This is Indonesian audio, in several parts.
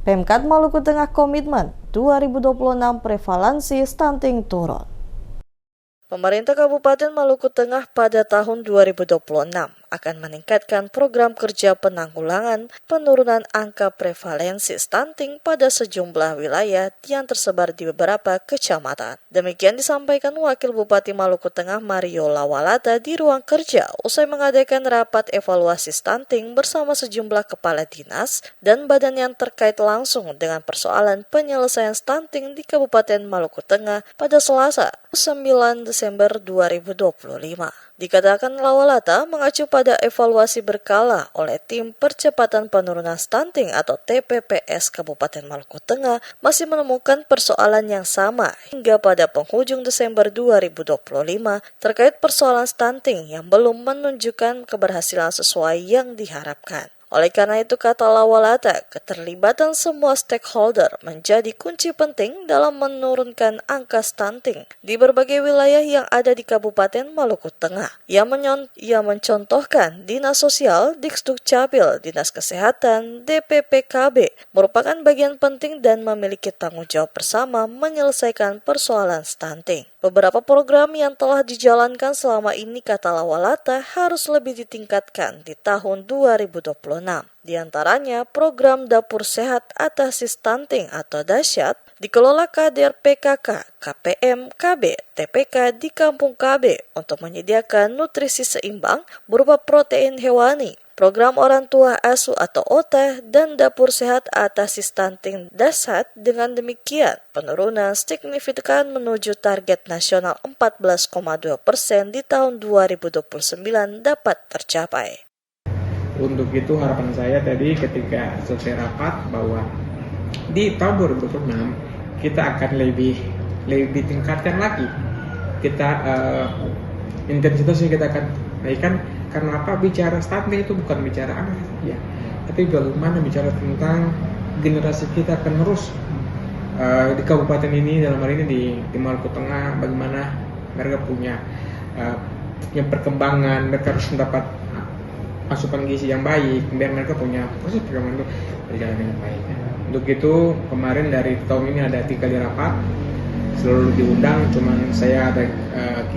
Pemkad Maluku Tengah komitmen 2026 prevalensi stunting turun. Pemerintah Kabupaten Maluku Tengah pada tahun 2026 akan meningkatkan program kerja penanggulangan penurunan angka prevalensi stunting pada sejumlah wilayah yang tersebar di beberapa kecamatan. Demikian disampaikan Wakil Bupati Maluku Tengah Mario Lawalata di ruang kerja usai mengadakan rapat evaluasi stunting bersama sejumlah kepala dinas dan badan yang terkait langsung dengan persoalan penyelesaian stunting di Kabupaten Maluku Tengah pada Selasa 9 Desember 2025. Dikatakan Lawalata mengacu pada evaluasi berkala oleh Tim Percepatan Penurunan Stunting atau TPPS Kabupaten Maluku Tengah masih menemukan persoalan yang sama hingga pada penghujung Desember 2025 terkait persoalan stunting yang belum menunjukkan keberhasilan sesuai yang diharapkan. Oleh karena itu, kata Lawalata, keterlibatan semua stakeholder menjadi kunci penting dalam menurunkan angka stunting di berbagai wilayah yang ada di Kabupaten Maluku Tengah. Ia mencontohkan Dinas Sosial, Diksdukcapil, Dinas Kesehatan, DPPKB merupakan bagian penting dan memiliki tanggung jawab bersama menyelesaikan persoalan stunting. Beberapa program yang telah dijalankan selama ini, kata Lawalata, harus lebih ditingkatkan di tahun 2026. Di antaranya program Dapur Sehat Atasi Stunting atau Dasyat dikelola kader PKK, KPM, KB, TPK di Kampung KB untuk menyediakan nutrisi seimbang berupa protein hewani. Program Orang Tua Asuh atau OTA dan Dapur Sehat Atasi Stunting Dasyat dengan demikian penurunan signifikan menuju target nasional 14,2% di tahun 2029 dapat tercapai. Untuk itu harapan saya tadi ketika selesai rapat bahwa di tahun 2026 kita akan lebih tingkatkan lagi intensitasnya kita akan naikkan. Karena apa? Bicara stunting itu bukan bicara anak ya, tapi bagaimana bicara tentang generasi kita penerus di kabupaten ini, dalam hal ini di Maluku Tengah, bagaimana mereka punya perkembangan, mereka harus mendapat asupan gizi yang baik, biar mereka punya proses perkembangan itu berjalan dengan baik. Untuk itu kemarin dari tahun ini ada 3 kali rapat, selalu diundang, cuman saya ada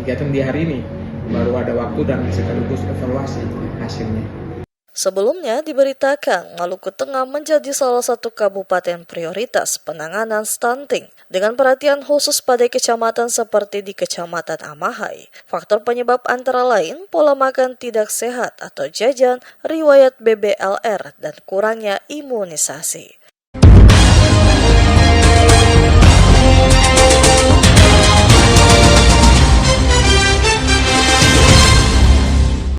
kegiatan di hari ini, baru ada waktu dan sekaligus evaluasi hasilnya. Sebelumnya diberitakan Maluku Tengah menjadi salah satu kabupaten prioritas penanganan stunting dengan perhatian khusus pada kecamatan seperti di Kecamatan Amahai. Faktor penyebab antara lain pola makan tidak sehat atau jajan, riwayat BBLR, dan kurangnya imunisasi.